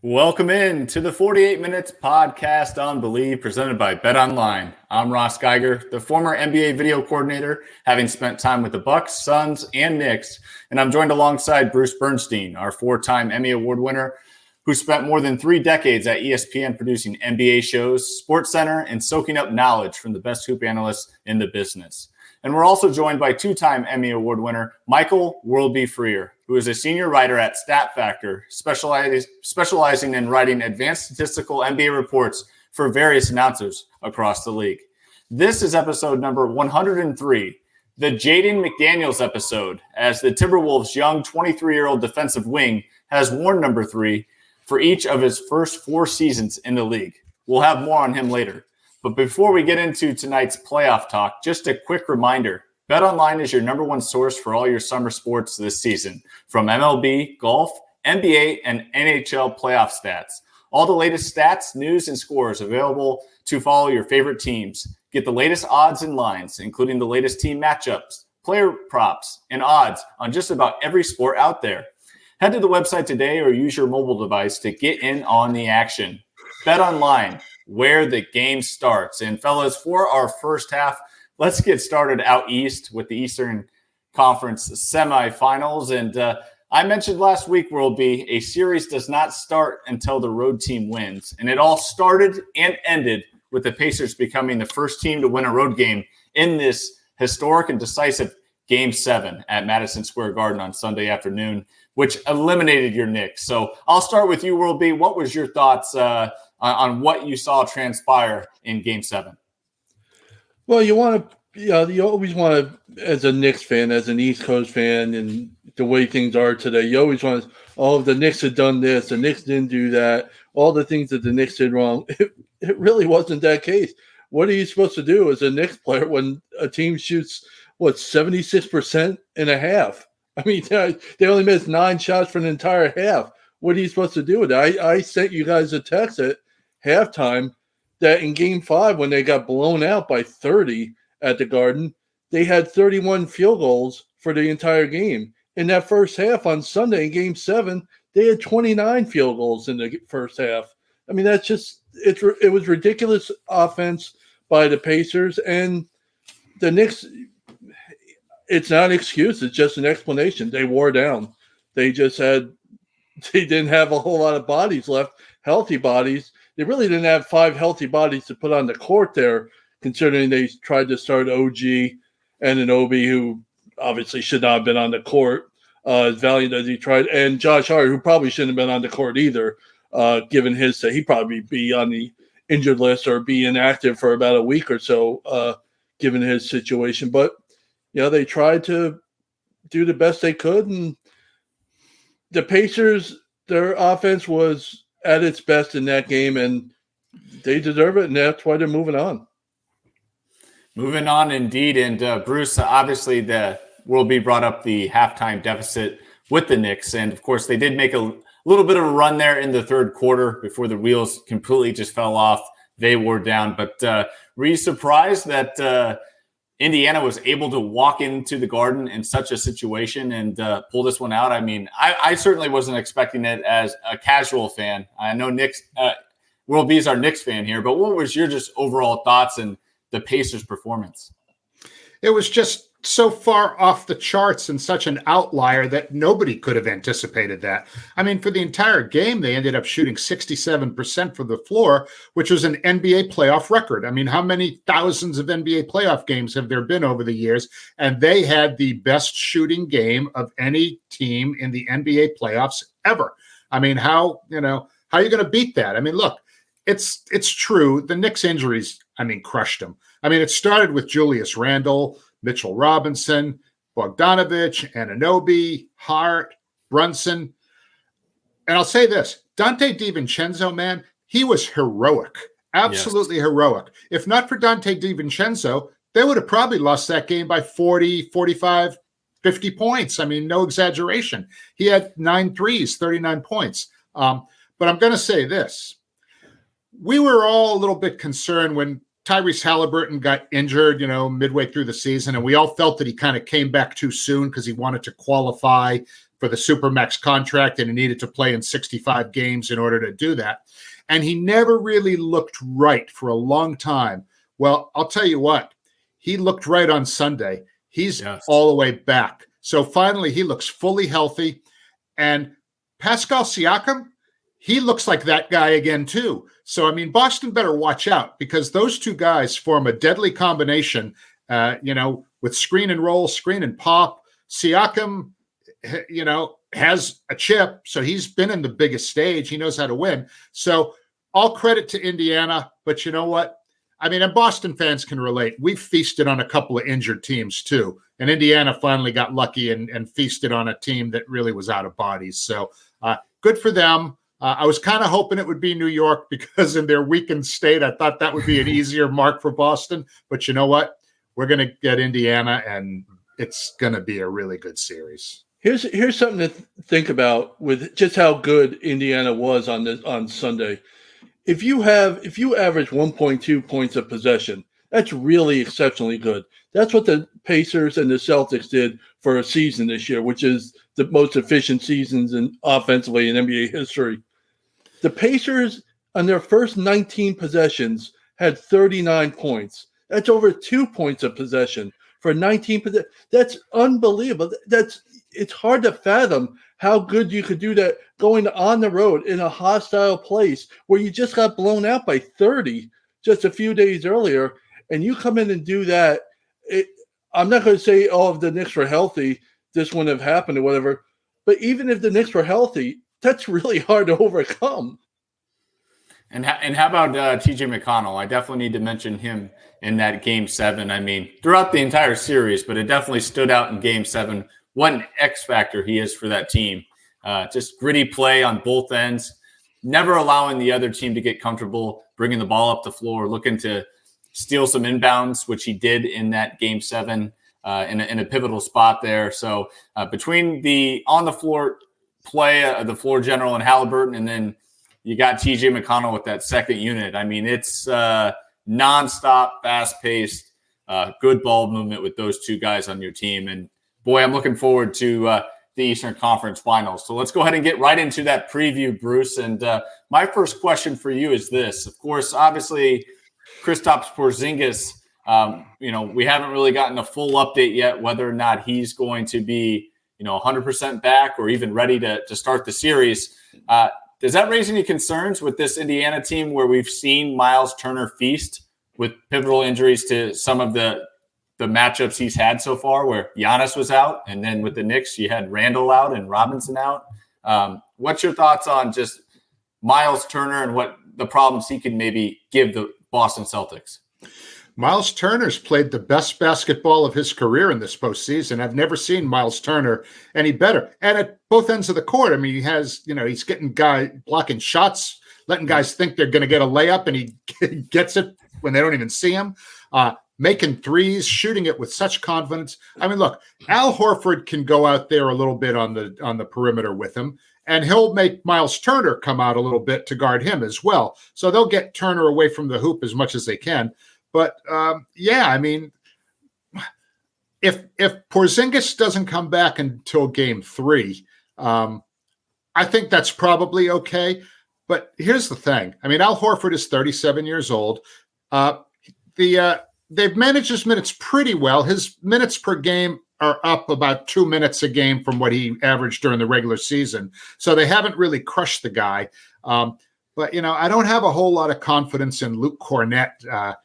Welcome in to the 48 Minutes podcast on Believe, presented by BetOnline. I'm Ross Geiger, the former NBA video coordinator, having spent time with the Bucks, Suns, and Knicks. And I'm joined alongside Bruce Bernstein, our four-time Emmy Award winner, who spent more than 3 decades at ESPN producing NBA shows, SportsCenter, and soaking up knowledge from the best hoop analysts in the business. And we're also joined by 2-time Emmy Award winner Michael Worldby Freer, who is a senior writer at StatFactor, specializing in writing advanced statistical NBA reports for various announcers across the league. This is episode number 103, the Jaden McDaniels episode, as the Timberwolves' young 23-year-old defensive wing has worn number 3 for each of his first 4 seasons in the league. We'll have more on him later. But before we get into tonight's playoff talk, just a quick reminder. BetOnline is your number one source for all your summer sports this season, from MLB, golf, NBA, and NHL playoff stats. All the latest stats, news, and scores available to follow your favorite teams. Get the latest odds and lines, including the latest team matchups, player props, and odds on just about every sport out there. Head to the website today or use your mobile device to get in on the action. BetOnline, where the game starts. And fellas, for our first half, let's get started out east with the Eastern Conference semifinals. And I mentioned last week, Worldby, a series does not start until the road team wins. And it all started and ended with the Pacers becoming the first team to win a road game in this historic and decisive Game 7 at Madison Square Garden on Sunday afternoon, which eliminated your Knicks. So I'll start with you, Worldby. What was your thoughts on what you saw transpire in Game 7? Well, you always want to, as a Knicks fan, as an East Coast fan, and the way things are today, you always want to, the Knicks had done this, the Knicks didn't do that, all the things that the Knicks did wrong. It really wasn't that case. What are you supposed to do as a Knicks player when a team shoots, 76% in a half? I mean, they only missed 9 shots for an entire half. What are you supposed to do with that? I sent you guys a text at halftime that in Game 5, when they got blown out by 30 at the Garden, they had 31 field goals for the entire game. In that first half on Sunday in Game 7, they had 29 field goals in the first half. I mean, that's just it was ridiculous offense by the Pacers, and the Knicks. It's not an excuse; it's just an explanation. They wore down. They didn't have a whole lot of bodies left, healthy bodies. They really didn't have 5 healthy bodies to put on the court there, considering they tried to start OG and Anunoby, who obviously should not have been on the court, as valiant as he tried, and Josh Hart, who probably shouldn't have been on the court either, given his say. He'd probably be on the injured list or be inactive for about a week or so, given his situation. But, they tried to do the best they could, and the Pacers, their offense was at its best in that game, and they deserve it, and that's why they're moving on. Moving on, indeed. And Bruce, obviously the Worldby brought up the halftime deficit with the Knicks, and of course they did make a little bit of a run there in the third quarter before the wheels completely just fell off. They wore down. But were you surprised that Indiana was able to walk into the Garden in such a situation and pull this one out? I mean, I certainly wasn't expecting it as a casual fan. I know Knicks, Worldby is our Knicks fan here, but what was your just overall thoughts and the Pacers' performance? It was just so far off the charts and such an outlier that nobody could have anticipated that. I mean, for the entire game, they ended up shooting 67% from the floor, which was an NBA playoff record. I mean, how many thousands of NBA playoff games have there been over the years? And they had the best shooting game of any team in the NBA playoffs ever. I mean, how are you going to beat that? I mean, look, it's true. The Knicks injuries, crushed them. I mean, it started with Julius Randle, Mitchell Robinson, Bogdanovich, Anunoby, Hart, Brunson. And I'll say this, Dante DiVincenzo, man, he was heroic, absolutely heroic. If not for Dante DiVincenzo, they would have probably lost that game by 40, 45, 50 points. I mean, no exaggeration. He had 9 threes, 39 points. But I'm going to say this. We were all a little bit concerned when Tyrese Haliburton got injured, midway through the season, and we all felt that he kind of came back too soon because he wanted to qualify for the Supermax contract and he needed to play in 65 games in order to do that. And he never really looked right for a long time. Well, I'll tell you what, he looked right on Sunday. He's all the way back. So finally, he looks fully healthy. And Pascal Siakam, he looks like that guy again, too. So, I mean, Boston better watch out because those two guys form a deadly combination, with screen and roll, screen and pop. Siakam, has a chip, so he's been in the biggest stage. He knows how to win. So all credit to Indiana, but you know what? I mean, and Boston fans can relate. We've feasted on a couple of injured teams too, and Indiana finally got lucky and feasted on a team that really was out of bodies. So good for them. I was kind of hoping it would be New York because in their weakened state, I thought that would be an easier mark for Boston. But you know what? We're going to get Indiana, and it's going to be a really good series. Here's something to think about with just how good Indiana was on Sunday. If you average 1.2 points a possession, that's really exceptionally good. That's what the Pacers and the Celtics did for a season this year, which is the most efficient seasons offensively in NBA history. The Pacers on their first 19 possessions had 39 points. That's over 2 points a possession for 19 possessions. That's unbelievable. It's hard to fathom how good you could do that going on the road in a hostile place where you just got blown out by 30 just a few days earlier, and you come in and do that. I'm not going to say, if the Knicks were healthy, this wouldn't have happened or whatever, but even if the Knicks were healthy, that's really hard to overcome. And how about TJ McConnell? I definitely need to mention him in that Game 7. I mean, throughout the entire series, but it definitely stood out in Game 7. What an X factor he is for that team. Just gritty play on both ends, never allowing the other team to get comfortable, bringing the ball up the floor, looking to steal some inbounds, which he did in that Game 7 in a pivotal spot there. So between the on-the-floor play of the floor general and Haliburton, and then you got TJ McConnell with that second unit. I mean, it's nonstop, fast-paced, good ball movement with those two guys on your team. And boy, I'm looking forward to the Eastern Conference Finals. So let's go ahead and get right into that preview, Bruce. And my first question for you is this. Of course, obviously, Kristaps Porzingis, we haven't really gotten a full update yet whether or not he's going to be, 100% back or even ready to start the series. Does that raise any concerns with this Indiana team where we've seen Myles Turner feast with pivotal injuries to some of the matchups he's had so far, where Giannis was out, and then with the Knicks, you had Randall out and Robinson out? What's your thoughts on just Myles Turner and what the problems he can maybe give the Boston Celtics? Myles Turner's played the best basketball of his career in this postseason. I've never seen Myles Turner any better. And at both ends of the court, I mean, he has, he's getting blocking shots, letting guys think they're going to get a layup, and he gets it when they don't even see him. Making threes, shooting it with such confidence. I mean, look, Al Horford can go out there a little bit on the perimeter with him, and he'll make Myles Turner come out a little bit to guard him as well. So they'll get Turner away from the hoop as much as they can. But I mean, if Porzingis doesn't come back until Game 3, I think that's probably okay. But here's the thing. I mean, Al Horford is 37 years old. They've managed his minutes pretty well. His minutes per game are up about 2 minutes a game from what he averaged during the regular season. So they haven't really crushed the guy. But, I don't have a whole lot of confidence in Luke Cornett,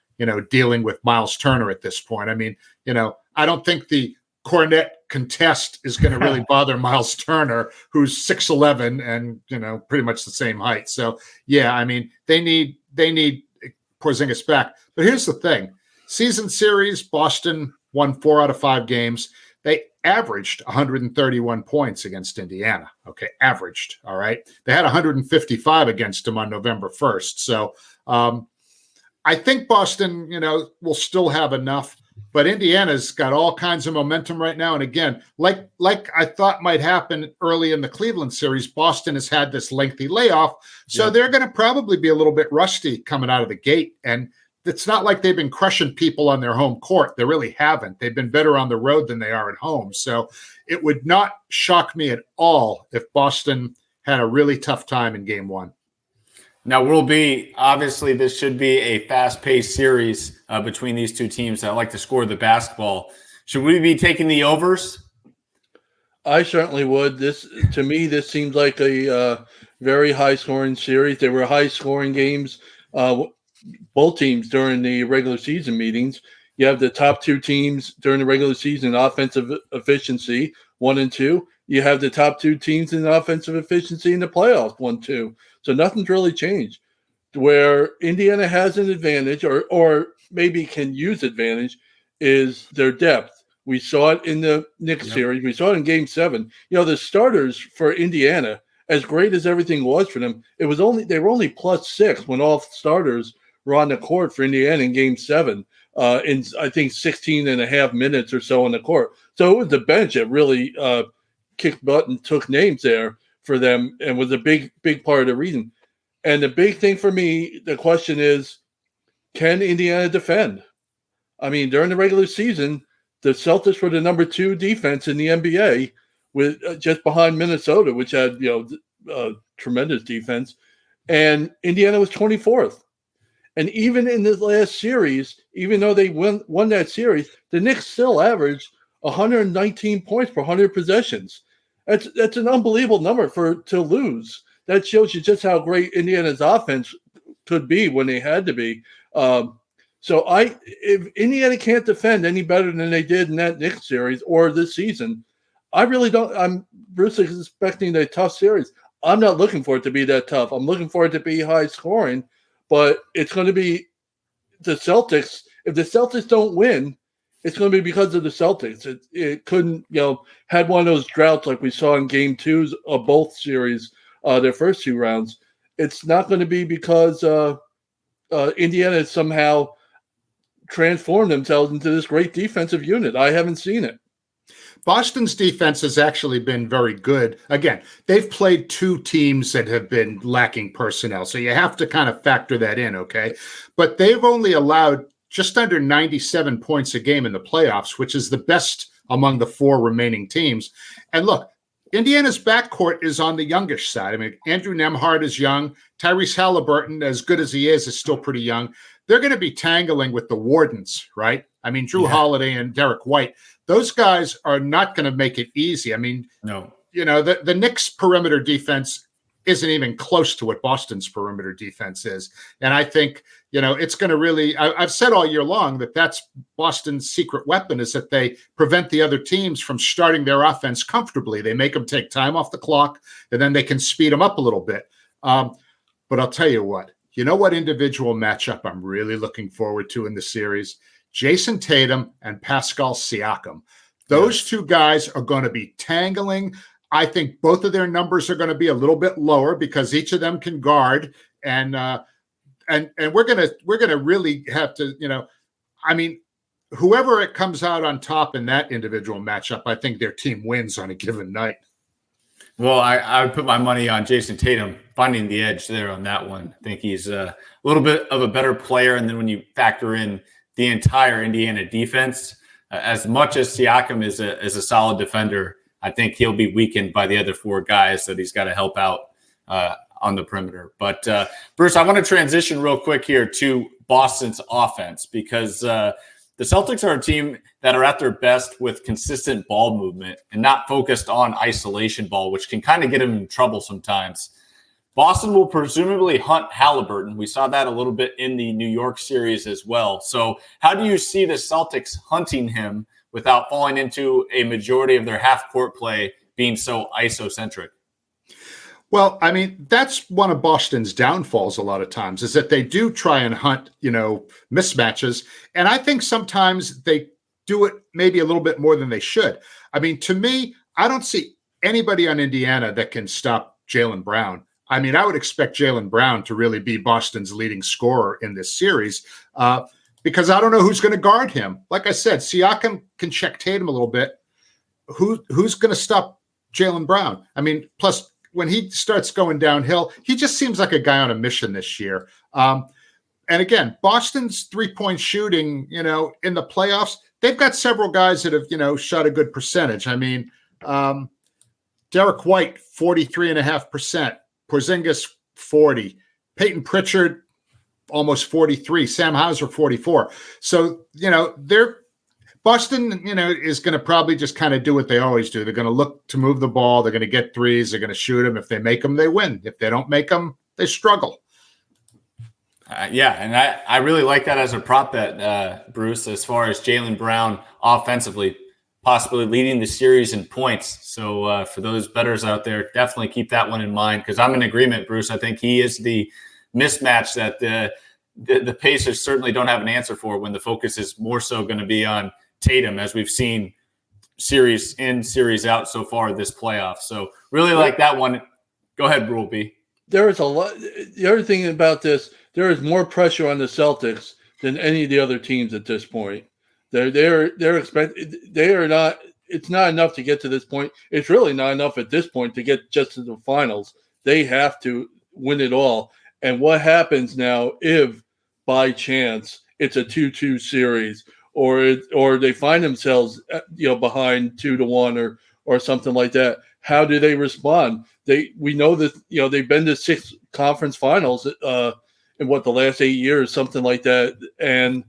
dealing with Myles Turner at this point. I mean, I don't think the Cornett contest is going to really bother Myles Turner, who's 6'11" and, pretty much the same height. So, I mean, they need Porzingis back. But here's the thing. Season series, Boston won 4 out of 5 games. They averaged 131 points against Indiana. Okay, averaged, all right? They had 155 against them on November 1st. So I think Boston, will still have enough. But Indiana's got all kinds of momentum right now. And again, like I thought might happen early in the Cleveland series, Boston has had this lengthy layoff. So they're going to probably be a little bit rusty coming out of the gate. And it's not like they've been crushing people on their home court. They really haven't. They've been better on the road than they are at home. So it would not shock me at all if Boston had a really tough time in game one. Now, obviously, this should be a fast-paced series between these two teams that like to score the basketball. Should we be taking the overs? I certainly would. To me, this seems like a very high-scoring series. There were high-scoring games, both teams during the regular season meetings. You have the top two teams during the regular season offensive efficiency, 1 and 2. You have the top two teams in offensive efficiency in the playoffs, 1-2. So nothing's really changed. Where Indiana has an advantage, or maybe can use advantage, is their depth. We saw it in the Knicks series. We saw it in Game 7. The starters for Indiana, as great as everything was for them, they were only +6 when all starters were on the court for Indiana in Game 7. In I think 16 and a half minutes or so on the court. So it was the bench that really kicked butt and took names there for them, and was a big part of the reason. And the big thing for me, the question is, can Indiana defend? I mean, during the regular season, the Celtics were the number 2 defense in the NBA, with just behind Minnesota, which had tremendous defense, and Indiana was 24th. And even in this last series, even though they won that series, the Knicks still averaged 119 points per 100 possessions. That's an unbelievable number to lose. That shows you just how great Indiana's offense could be when they had to be. If Indiana can't defend any better than they did in that Knicks series or this season, I really don't. I'm Bruce is expecting a tough series. I'm not looking for it to be that tough. I'm looking for it to be high scoring, but it's going to be the Celtics. If the Celtics don't win, it's going to be because of the Celtics. It couldn't, had one of those droughts like we saw in Game 2 of both series, their first 2 rounds. It's not going to be because Indiana has somehow transformed themselves into this great defensive unit. I haven't seen it. Boston's defense has actually been very good. Again, they've played 2 teams that have been lacking personnel, so you have to kind of factor that in, okay? But they've only allowed just under 97 points a game in the playoffs, which is the best among the 4 remaining teams. And look, Indiana's backcourt is on the youngish side. I mean, Andrew Nembhard is young. Tyrese Haliburton, as good as he is still pretty young. They're going to be tangling with the Wardens, right? I mean, Jrue Holiday and Derrick White. Those guys are not going to make it easy. I mean, no. The Knicks' perimeter defense isn't even close to what Boston's perimeter defense is. And I think, it's going to really, I've said all year long that that's Boston's secret weapon, is that they prevent the other teams from starting their offense comfortably. They make them take time off the clock, and then they can speed them up a little bit. But I'll tell you what individual matchup I'm really looking forward to in the series? Jayson Tatum and Pascal Siakam. Those 2 guys are going to be tangling. I think both of their numbers are going to be a little bit lower because each of them can guard, and we're gonna really have to, I mean, whoever it comes out on top in that individual matchup, I think their team wins on a given night. Well, I would put my money on Jayson Tatum finding the edge there on that one. I think he's a little bit of a better player, and then when you factor in the entire Indiana defense, as much as Siakam is a solid defender, I think he'll be weakened by the other 4 guys that he's got to help out on the perimeter. But Bruce, I want to transition real quick here to Boston's offense, because the Celtics are a team that are at their best with consistent ball movement and not focused on isolation ball, which can kind of get them in trouble sometimes. Boston will presumably hunt Haliburton. We saw that a little bit in the New York series as well. So how do you see the Celtics hunting him without falling into a majority of their half-court play being so isocentric? Well, I mean, that's one of Boston's downfalls a lot of times, is that they do try and hunt, mismatches. And I think sometimes they do it maybe a little bit more than they should. I mean, to me, I don't see anybody on Indiana that can stop Jaylen Brown. I mean, I would expect Jaylen Brown to really be Boston's leading scorer in this series because I don't know who's going to guard him. Like I said, Siakam can check Tatum a little bit. Who's going to stop Jaylen Brown? I mean, plus when he starts going downhill, he just seems like a guy on a mission this year. And again, Boston's three-point shooting, in the playoffs, they've got several guys that have, shot a good percentage. I mean, Derrick White, 43.5%. Porzingis, 40. Peyton Pritchard, almost 43. Sam Hauser, 44. So, Boston, is going to probably just kind of do what they always do. They're going to look to move the ball. They're going to get threes. They're going to shoot them. If they make them, they win. If they don't make them, they struggle. And I really like that as a prop bet, Bruce, as far as Jaylen Brown offensively, possibly leading the series in points. So for those bettors out there, definitely keep that one in mind, because I'm in agreement, Bruce. I think he is the mismatch that the Pacers certainly don't have an answer for when the focus is more so going to be on Tatum, as we've seen series in, series out so far this playoff. So really like that one. Go ahead, Rule B. There is a lot. The other thing about this, there is more pressure on the Celtics than any of the other teams at this point. They're expected. They are not. It's not enough to get to this point. It's really not enough at this point to get just to the finals. They have to win it all. And what happens now if, by chance, it's a 2-2 series, or they find themselves behind 2-1 or something like that? How do they respond? We know that they've been to 6 conference finals in the last 8 years, something like that, and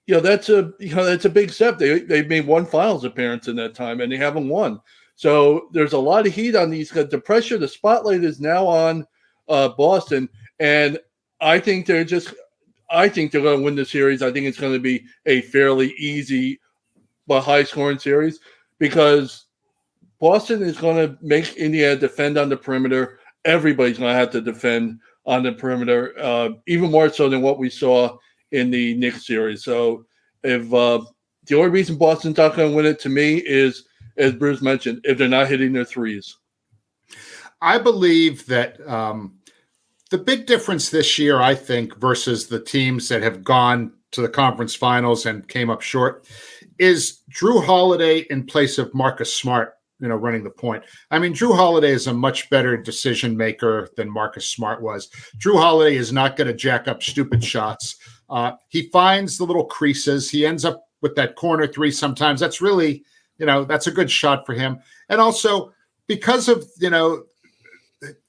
that's a big step. They've made 1 finals appearance in that time, and they haven't won. So there's a lot of heat on these. The pressure, the spotlight is now on Boston, and I think they're going to win the series. I think it's going to be a fairly easy but high-scoring series, because Boston is going to make Indiana defend on the perimeter. Everybody's going to have to defend on the perimeter, even more so than what we saw in the Knicks series. So if the only reason Boston's not going to win it, to me, is, as Bruce mentioned, if they're not hitting their threes. I believe that the big difference this year, I think, versus the teams that have gone to the conference finals and came up short, is Jrue Holiday in place of Marcus Smart, running the point. I mean, Jrue Holiday is a much better decision maker than Marcus Smart was. Jrue Holiday is not going to jack up stupid shots. He finds the little creases. He ends up with that corner three sometimes. That's really, that's a good shot for him. And also because of,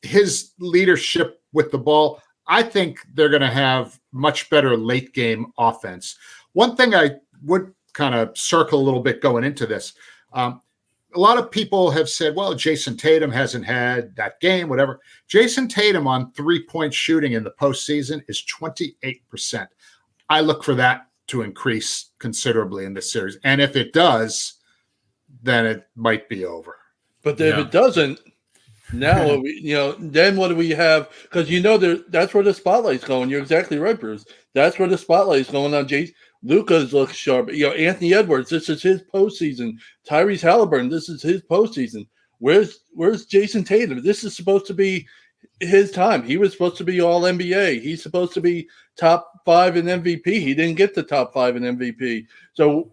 his leadership with the ball, I think they're going to have much better late game offense. One thing I would kind of circle a little bit going into this, a lot of people have said, well, Jayson Tatum hasn't had that game, whatever. Jayson Tatum on 3-point shooting in the postseason is 28%. I look for that to increase considerably in this series. And if it does, then it might be over. But if it doesn't, now, then what do we have? Because that's where the spotlight's going. You're exactly right, Bruce. That's where the spotlight's going on. Luka's looks sharp. Anthony Edwards, this is his postseason. Tyrese Haliburton, this is his postseason. Where's Jayson Tatum? This is supposed to be his time. He was supposed to be all NBA. He's supposed to be top 5 in MVP. He didn't get the top 5 in MVP. So,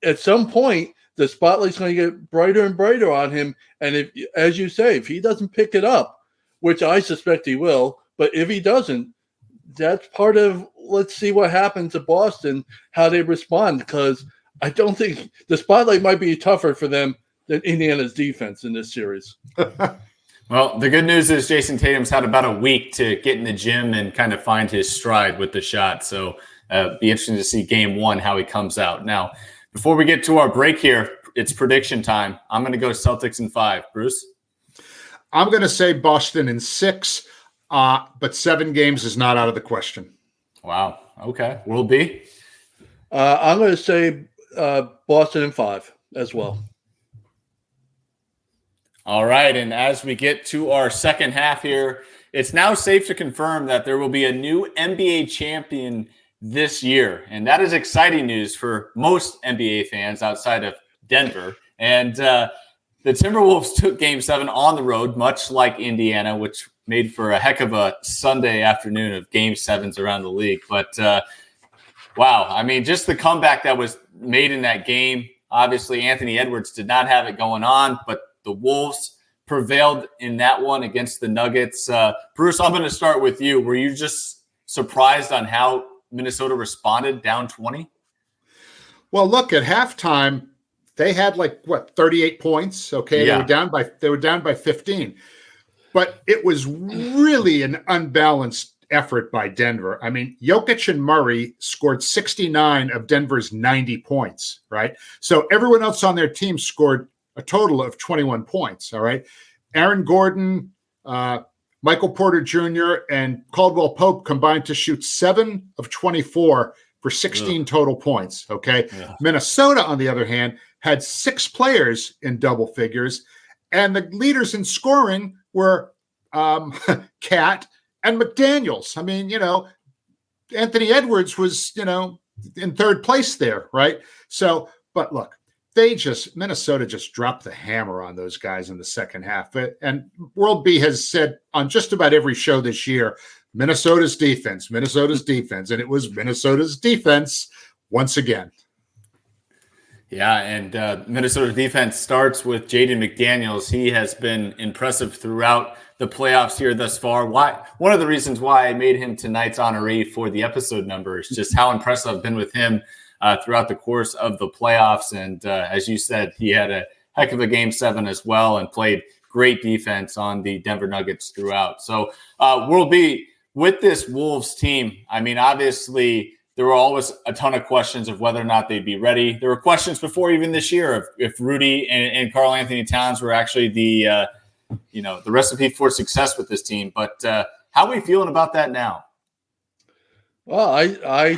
at some point, the spotlight's going to get brighter and brighter on him. And if, as you say, if he doesn't pick it up, which I suspect he will, but if he doesn't, that's part of, let's see what happens to Boston, how they respond, because I don't think the spotlight might be tougher for them than Indiana's defense in this series. Well, the good news is Jayson Tatum's had about a week to get in the gym and kind of find his stride with the shot. So be interesting to see game 1, how he comes out. Now, before we get to our break here, it's prediction time. I'm going to go Celtics in 5. Bruce? I'm going to say Boston in 6, but 7 games is not out of the question. Wow. Okay. Will be? I'm going to say Boston in 5 as well. All right. And as we get to our second half here, it's now safe to confirm that there will be a new NBA champion this year. And that is exciting news for most NBA fans outside of Denver. And the Timberwolves took Game 7 on the road, much like Indiana, which made for a heck of a Sunday afternoon of Game 7s around the league. But, wow, I mean, just the comeback that was made in that game. Obviously, Anthony Edwards did not have it going on, but the Wolves prevailed in that one against the Nuggets. Bruce, I'm going to start with you. Were you just surprised on how Minnesota responded down 20? Well, look, at halftime, they had 38 points. Okay. Yeah. They were down by 15. But it was really an unbalanced effort by Denver. I mean, Jokic and Murray scored 69 of Denver's 90 points, right? So everyone else on their team scored a total of 21 points, all right? Aaron Gordon, Michael Porter Jr., and Caldwell Pope combined to shoot 7 of 24 for 16 total points, okay? Yeah. Minnesota, on the other hand, had 6 players in double figures, and the leaders in scoring were Cat and McDaniels. I mean, Anthony Edwards was, in third place there, right? So, but look, Minnesota just dropped the hammer on those guys in the second half. And World B has said on just about every show this year, Minnesota's defense, and it was Minnesota's defense once again. Yeah, and Minnesota defense starts with Jaden McDaniels. He has been impressive throughout the playoffs here thus far. One of the reasons why I made him tonight's honoree for the episode number is just how impressive I've been with him throughout the course of the playoffs. And as you said, he had a heck of a Game 7 as well and played great defense on the Denver Nuggets throughout. So World B, with this Wolves team, I mean, obviously – there were always a ton of questions of whether or not they'd be ready. There were questions before even this year if Rudy and Karl Anthony Towns were actually the recipe for success with this team. But how are we feeling about that now? Well, I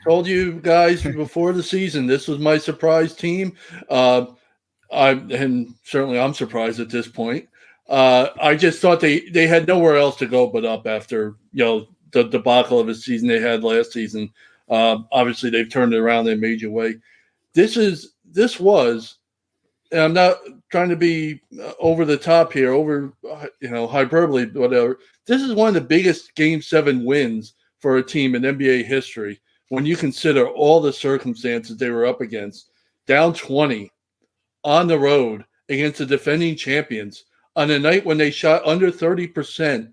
told you guys before the season this was my surprise team. And certainly I'm surprised at this point. I just thought they had nowhere else to go but up after the debacle of a season they had last season. Obviously, they've turned it around in a major way. This was, and I'm not trying to be over the top here, hyperbole, whatever. This is one of the biggest Game 7 wins for a team in NBA history when you consider all the circumstances they were up against. Down 20 on the road against the defending champions on a night when they shot under 30%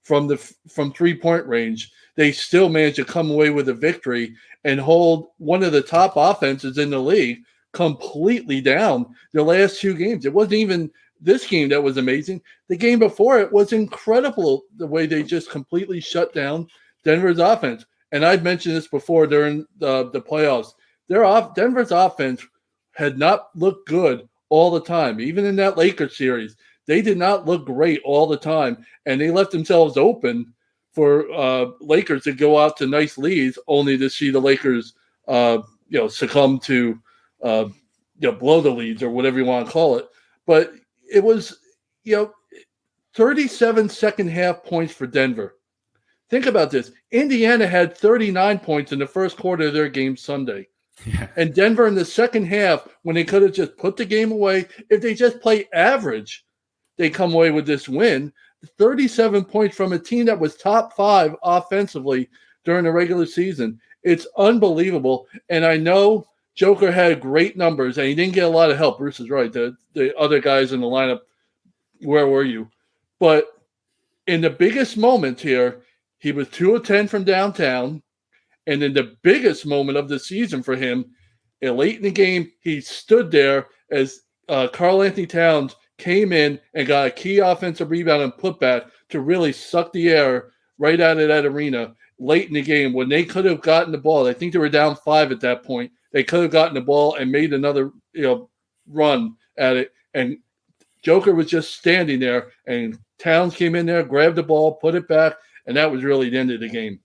from 3-point range. They still managed to come away with a victory and hold one of the top offenses in the league completely down the last 2 games. It wasn't even this game that was amazing. The game before it was incredible, the way they just completely shut down Denver's offense. And I've mentioned this before during the playoffs. Denver's offense had not looked good all the time. Even in that Lakers series, they did not look great all the time, and they left themselves open for Lakers to go out to nice leads, only to see the Lakers, succumb to, blow the leads or whatever you want to call it. But it was, 37 second half points for Denver. Think about this. Indiana had 39 points in the first quarter of their game Sunday. Yeah. And Denver in the second half, when they could have just put the game away, if they just play average, they come away with this win. 37 points from a team that was top 5 offensively during the regular season. It's unbelievable. And I know Joker had great numbers, and he didn't get a lot of help. Bruce is right. The other guys in the lineup, where were you? But in the biggest moments here, he was 2 of 10 from downtown. And in the biggest moment of the season for him, late in the game, he stood there as Karl Anthony Towns came in and got a key offensive rebound and putback to really suck the air right out of that arena late in the game when they could have gotten the ball. I think they were down 5 at that point. They could have gotten the ball and made another run at it. And Joker was just standing there, and Towns came in there, grabbed the ball, put it back, and that was really the end of the game.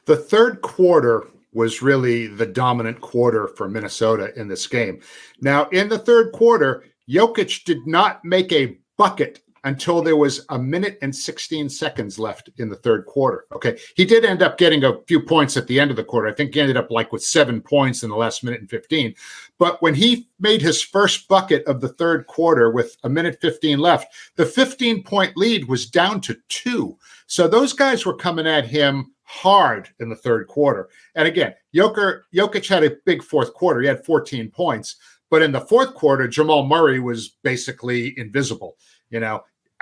The third quarter was really the dominant quarter for Minnesota in this game. Now, in the third quarter, Jokic did not make a bucket until there was 1 minute and 16 seconds left in the third quarter. Okay. He did end up getting a few points at the end of the quarter. I think he ended up with 7 points in the last minute and 15. But when he made his first bucket of the third quarter with 1 minute 15 left, the 15-point lead was down to 2. So those guys were coming at him hard in the third quarter. And again, Jokic had a big fourth quarter. He had 14 points. But in the fourth quarter, Jamal Murray was basically invisible.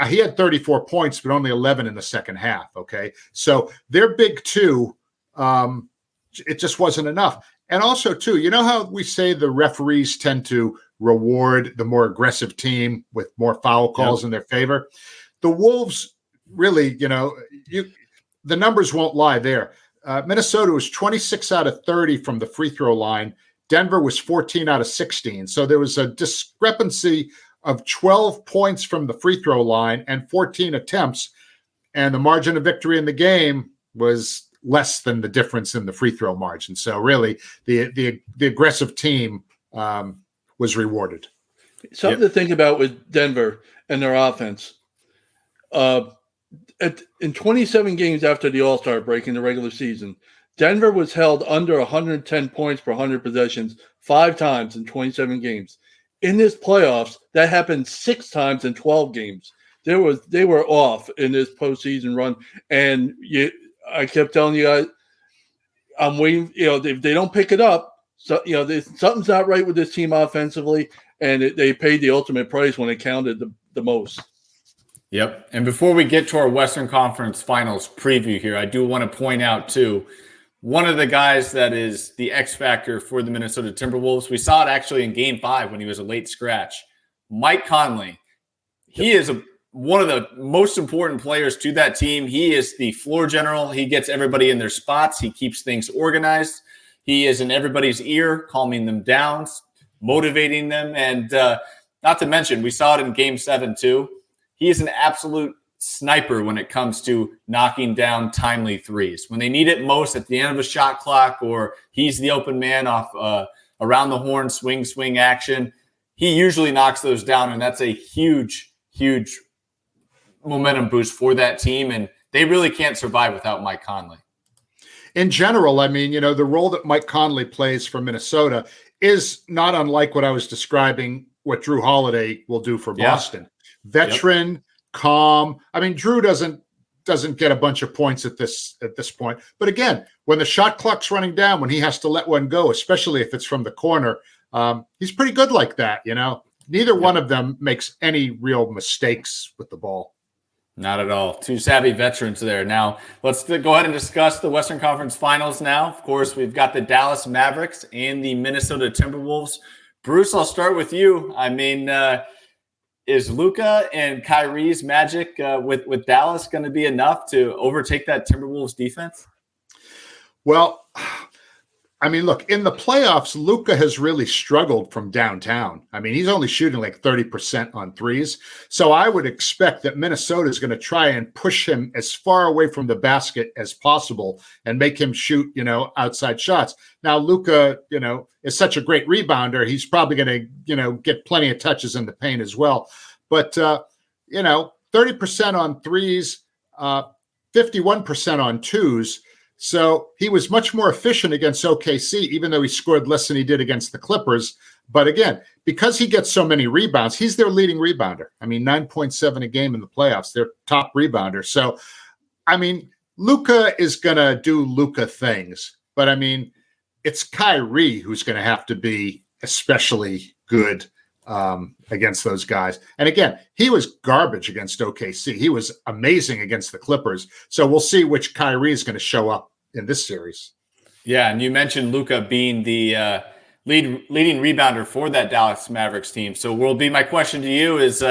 he had 34 points, but only 11 in the second half. Okay. So their big two, it just wasn't enough. And also, too, you know how we say the referees tend to reward the more aggressive team with more foul calls in their favor? The Wolves really, the numbers won't lie there. Minnesota was 26 out of 30 from the free throw line. Denver was 14 out of 16. So there was a discrepancy of 12 points from the free throw line and 14 attempts. And the margin of victory in the game was less than the difference in the free throw margin. So really, the aggressive team was rewarded. Something to think about with Denver and their offense. In 27 games after the All-Star break in the regular season, Denver was held under 110 points per 100 possessions 5 times in 27 games. In this playoffs, that happened 6 times in 12 games. They were off in this postseason run, and I kept telling you guys, I'm waiting. If they don't pick it up, so something's not right with this team offensively, and they paid the ultimate price when it counted the most. Yep. And before we get to our Western Conference Finals preview here, I do want to point out too, one of the guys that is the X factor for the Minnesota Timberwolves. We saw it actually in Game 5 when he was a late scratch. Mike Conley. He is one of the most important players to that team. He is the floor general. He gets everybody in their spots. He keeps things organized. He is in everybody's ear, calming them down, motivating them. And not to mention, we saw it in Game 7 too. He is an absolute sniper when it comes to knocking down timely threes. When they need it most at the end of a shot clock, or he's the open man off around the horn, swing action, he usually knocks those down. And that's a huge momentum boost for that team, and they really can't survive without Mike Conley. In general, I mean, the role that Mike Conley plays for Minnesota is not unlike what I was describing what Jrue Holiday will do for Boston. Veteran, calm. I mean, Jrue doesn't get a bunch of points at this point. But again, when the shot clock's running down, when he has to let one go, especially if it's from the corner, he's pretty good like that, Neither one of them makes any real mistakes with the ball. Not at all. 2 savvy veterans there. Now, let's go ahead and discuss the Western Conference Finals now. Of course, we've got the Dallas Mavericks and the Minnesota Timberwolves. Bruce, I'll start with you. I mean, is Luka and Kyrie's magic with Dallas going to be enough to overtake that Timberwolves defense? Well, I mean, look, in the playoffs, Luka has really struggled from downtown. I mean, he's only shooting like 30% on threes. So I would expect that Minnesota is going to try and push him as far away from the basket as possible and make him shoot, outside shots. Now, Luka, is such a great rebounder. He's probably going to, get plenty of touches in the paint as well. But, 30% on threes, 51% on twos. So he was much more efficient against OKC, even though he scored less than he did against the Clippers. But again, because he gets so many rebounds, he's their leading rebounder. I mean, 9.7 a game in the playoffs, their top rebounder. So, I mean, Luka is going to do Luka things. But, I mean, it's Kyrie who's going to have to be especially good against those guys. And again, he was garbage against OKC. He was amazing against the Clippers. So we'll see which Kyrie is going to show up in this series. Yeah, and you mentioned Luka being the leading rebounder for that Dallas Mavericks team. So my question to you is,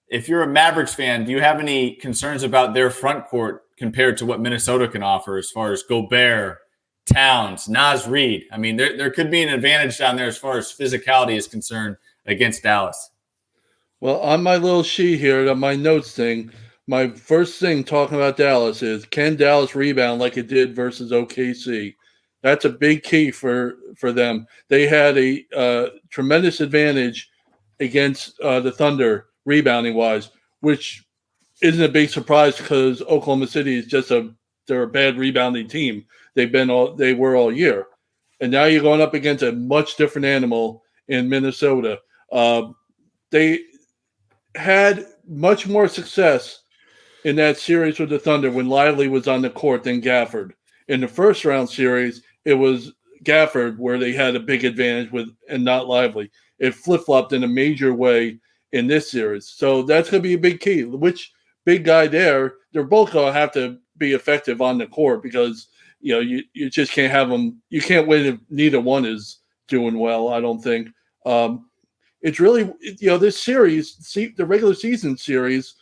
if you're a Mavericks fan, do you have any concerns about their front court compared to what Minnesota can offer as far as Gobert, Towns, Naz Reid? I mean, there could be an advantage down there as far as physicality is concerned against Dallas. Well, on my little sheet here, on my notes thing, my first thing talking about Dallas is, can Dallas rebound like it did versus OKC? That's a big key for them. They had a tremendous advantage against the Thunder rebounding-wise, which isn't a big surprise because Oklahoma City is they're a bad rebounding team. They were all year. And now you're going up against a much different animal in Minnesota. They had much more success in that series with the Thunder when Lively was on the court than Gafford. In the first round series, it was Gafford where they had a big advantage with and not Lively. It flip-flopped in a major way in this series. So that's going to be a big key. Which big guy there, they're both going to have to be effective on the court because, you just can't have them. You can't win if neither one is doing well, I don't think. It's really, this series, the regular season series,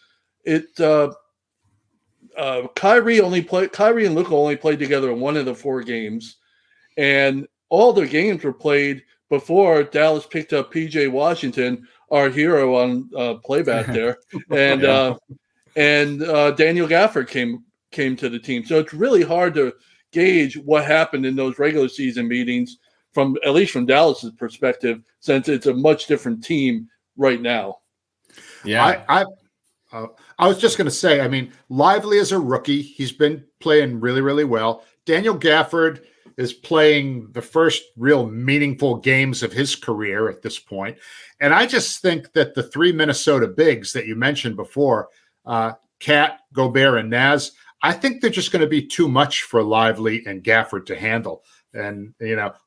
Kyrie and Luka only played together in one of the 4 games, and all the games were played before Dallas picked up PJ Washington, our hero on playback there, and Daniel Gafford came to the team. So it's really hard to gauge what happened in those regular season meetings at least from Dallas's perspective, since it's a much different team right now. Yeah, I was just going to say, I mean, Lively is a rookie. He's been playing really, really well. Daniel Gafford is playing the first real meaningful games of his career at this point. And I just think that the 3 Minnesota bigs that you mentioned before, Cat, Gobert, and Naz, I think they're just going to be too much for Lively and Gafford to handle. And,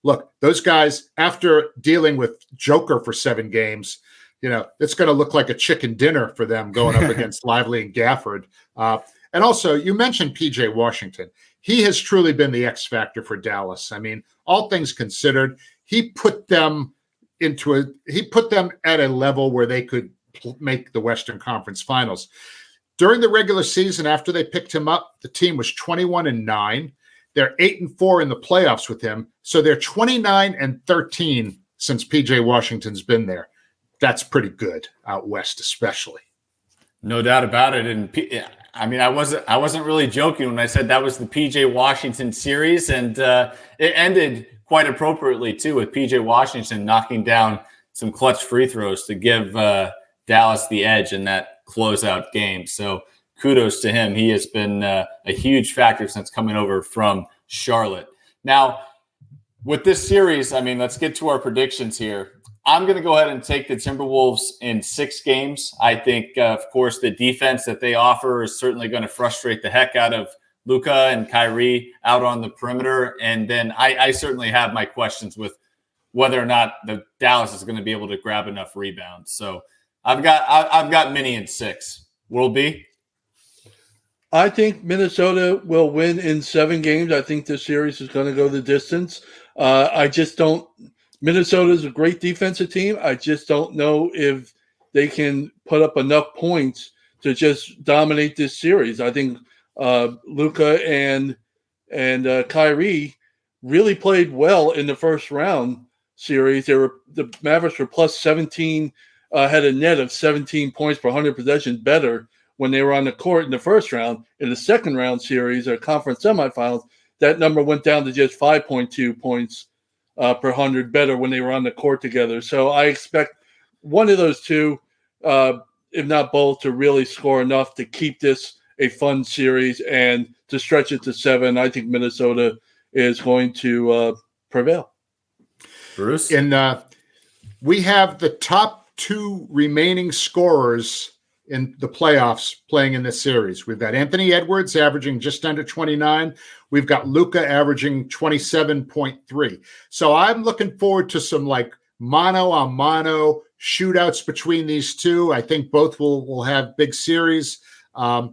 look, those guys, after dealing with Joker for 7 games, it's going to look like a chicken dinner for them going up against Lively and Gafford. And also, you mentioned PJ Washington. He has truly been the X factor for Dallas. I mean, all things considered, he put them at a level where they could make the Western Conference Finals. During the regular season, after they picked him up, the team was 21-9. They're 8-4 in the playoffs with him. So they're 29-13 since PJ Washington's been there. That's pretty good out west, especially. No doubt about it. And I mean, I wasn't really joking when I said that was the PJ Washington series, and it ended quite appropriately too, with PJ Washington knocking down some clutch free throws to give Dallas the edge in that closeout game. So kudos to him. He has been a huge factor since coming over from Charlotte. Now, with this series, I mean, let's get to our predictions here. I'm going to go ahead and take the Timberwolves in 6 games. I think, of course, the defense that they offer is certainly going to frustrate the heck out of Luka and Kyrie out on the perimeter. And then I certainly have my questions with whether or not the Dallas is going to be able to grab enough rebounds. So I've got Minnie in 6. Will be. I think Minnesota will win in 7 games. I think this series is going to go the distance. I just don't. Minnesota is a great defensive team. I just don't know if they can put up enough points to just dominate this series. I think Luka and Kyrie really played well in the first round series. The Mavericks were plus 17, had a net of 17 points per 100 possessions better when they were on the court in the first round. In the second round series or conference semifinals, that number went down to just 5.2 points per 100 better when they were on the court together. So I expect one of those two, if not both, to really score enough to keep this a fun series and to stretch it to 7. I think Minnesota is going to prevail. Bruce? And we have the top 2 remaining scorers in the playoffs playing in this series. We've got Anthony Edwards averaging just under 29. We've got Luka averaging 27.3. So I'm looking forward to some mano a mano shootouts between these two. I think both will have big series. I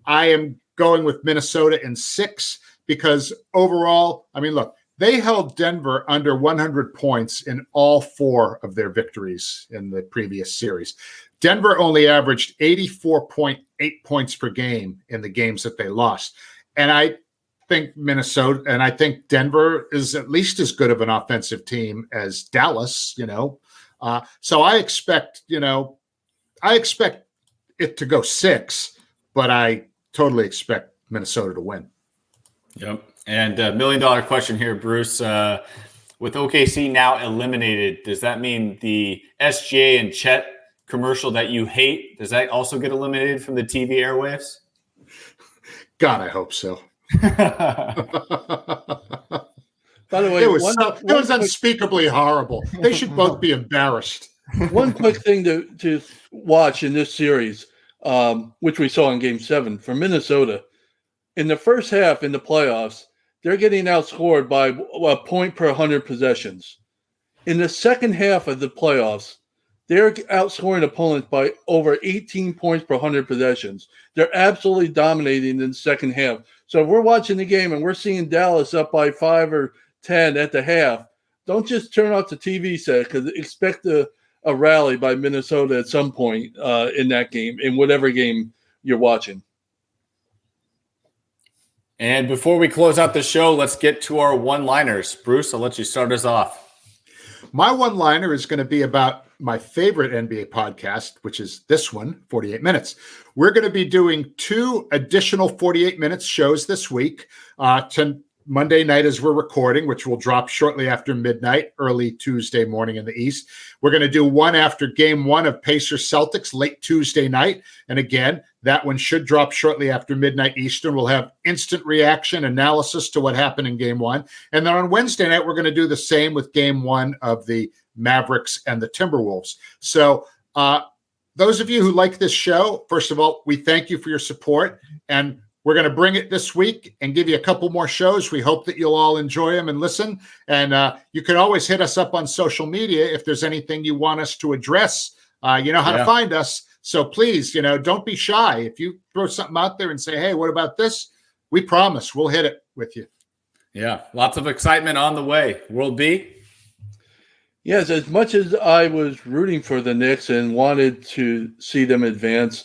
am going with Minnesota in 6 because overall, I mean, look, they held Denver under 100 points in all 4 of their victories in the previous series. Denver only averaged 84.8 points per game in the games that they lost. And I think Denver is at least as good of an offensive team as Dallas, So I expect it to go 6, but I totally expect Minnesota to win. Yep. And $1 million question here, Bruce. With OKC now eliminated, does that mean the SGA and Chet commercial that you hate, does that also get eliminated from the TV airwaves? God, I hope so. By the way, it was unspeakably horrible. They should both be embarrassed. One quick thing to watch in this series, which we saw in Game 7 for Minnesota. In the first half in the playoffs, they're getting outscored by a point per 100 possessions. In the second half of the playoffs, they're outscoring opponents by over 18 points per 100 possessions. They're absolutely dominating in the second half. So if we're watching the game and we're seeing Dallas up by 5 or 10 at the half, don't just turn off the TV set, because expect a rally by Minnesota at some point in that game, in whatever game you're watching. And before we close out the show, let's get to our one-liners. Bruce, I'll let you start us off. My one-liner is going to be about my favorite NBA podcast, which is this one, 48 Minutes. We're going to be doing 2 additional 48 Minutes shows this week, to Monday night as we're recording, which will drop shortly after midnight, early Tuesday morning in the East. We're going to do one after game 1 of Pacers Celtics late Tuesday night. And again, that one should drop shortly after midnight Eastern. We'll have instant reaction analysis to what happened in game 1. And then on Wednesday night, we're going to do the same with game 1 of the Mavericks and the Timberwolves. So those of you who like this show, first of all, we thank you for your support. And we're going to bring it this week and give you a couple more shows. We hope that you'll all enjoy them and listen. And you can always hit us up on social media if there's anything you want us to address. You know how to find us. So please, don't be shy. If you throw something out there and say, hey, what about this? We promise we'll hit it with you. Yeah, lots of excitement on the way. World B? Yes, as much as I was rooting for the Knicks and wanted to see them advance,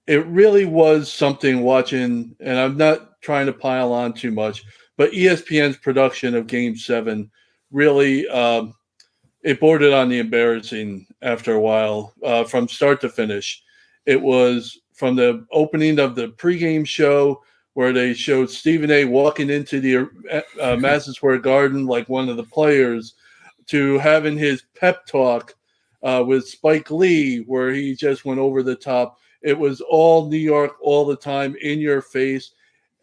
it really was something watching, and I'm not trying to pile on too much, but ESPN's production of Game 7 really, it bordered on the embarrassing after a while, from start to finish. It was from the opening of the pregame show where they showed Stephen A. walking into the Madison Square Garden like one of the players, to having his pep talk with Spike Lee where he just went over the top. It was all New York all the time, in your face.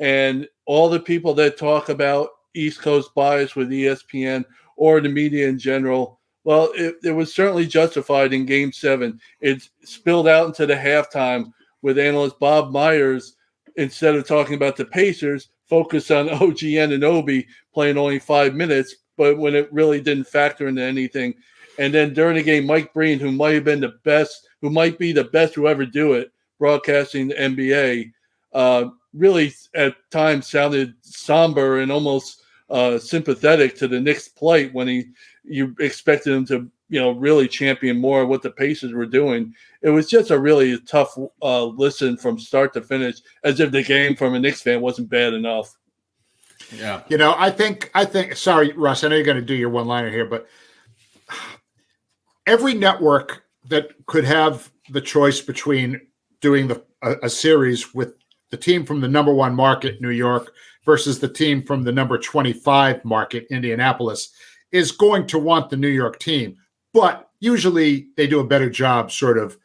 And all the people that talk about East Coast bias with ESPN or the media in general, well, it was certainly justified in Game 7. It spilled out into the halftime with analyst Bob Myers, instead of talking about the Pacers, focused on OG Anunoby playing only 5 minutes, but when it really didn't factor into anything. And then during the game, Mike Breen, who might have been the best, who might be the best who ever do it, broadcasting the NBA, really at times sounded somber and almost sympathetic to the Knicks' plight when you expected him to, really champion more of what the Pacers were doing. It was just a really tough listen from start to finish, as if the game from a Knicks fan wasn't bad enough. Yeah. I think, sorry, Russ, I know you're going to do your one-liner here, but every network that could have the choice between doing a series with the team from the number 1 market, New York, versus the team from the number 25 market, Indianapolis, is going to want the New York team. But usually they do a better job sort of,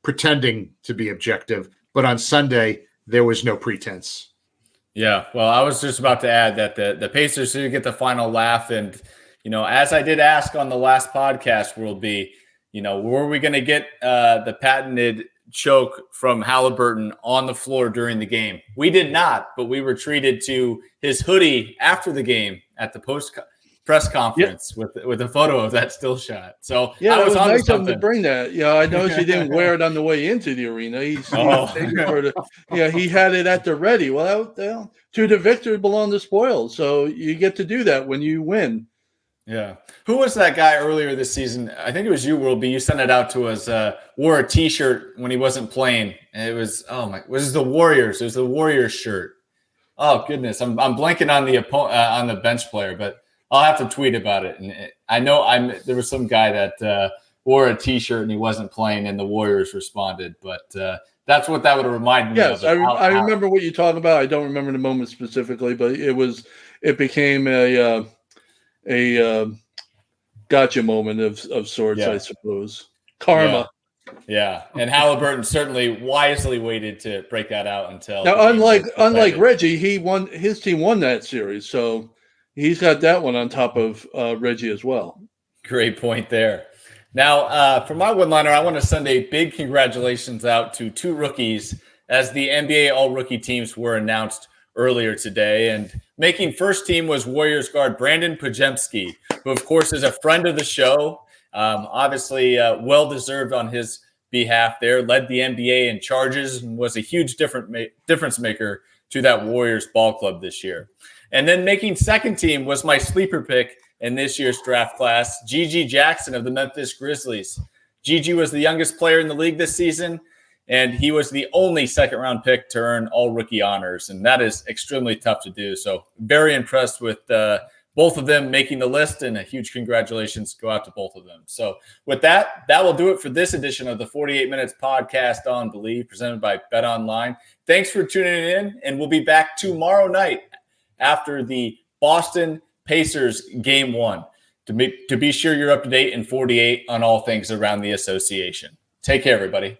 pretending to be objective. But on Sunday, there was no pretense. Yeah, well, I was just about to add that the Pacers did get the final laugh. And, as I did ask on the last podcast, World B, were we going to get the patented choke from Haliburton on the floor during the game? We did not, but we were treated to his hoodie after the game at the press conference with a photo of that still shot. So yeah, I was nice of him something to bring that. Yeah, I noticed he didn't wear it on the way into the arena. He had it at the ready. Well, to the victor belong the spoils. So you get to do that when you win. Yeah. Who was that guy earlier this season? I think it was you, World B. You sent it out to us. Wore a T-shirt when he wasn't playing. And it was, was it the Warriors? It was the Warriors shirt. Oh goodness, I'm blanking on the on the bench player, but I'll have to tweet about it. And I know there was some guy that wore a T-shirt and he wasn't playing, and the Warriors responded. But that's what that would have reminded me of. Yes, I remember what you're talking about. I don't remember the moment specifically, but it became a gotcha moment of sorts, I suppose. Karma. Yeah. And Haliburton certainly wisely waited to break that out until now. Unlike Reggie, his team won that series, so he's got that one on top of Reggie as well. Great point there. Now, for my one-liner, I want to send a big congratulations out to 2 rookies, as the NBA all-rookie teams were announced earlier today. And making first team was Warriors guard Brandin Podziemski, who, of course, is a friend of the show. Obviously, well-deserved on his behalf there, led the NBA in charges and was a huge difference maker to that Warriors ball club this year. And then making second team was my sleeper pick in this year's draft class, Gigi Jackson of the Memphis Grizzlies. Gigi was the youngest player in the league this season, and he was the only second-round pick to earn all-rookie honors, and that is extremely tough to do. So very impressed with both of them making the list, and a huge congratulations go out to both of them. So with that will do it for this edition of the 48 Minutes podcast on Believe, presented by Bet Online. Thanks for tuning in, and we'll be back tomorrow night after the Boston Pacers Game 1 to be sure you're up to date in 48 on all things around the association. Take care, everybody.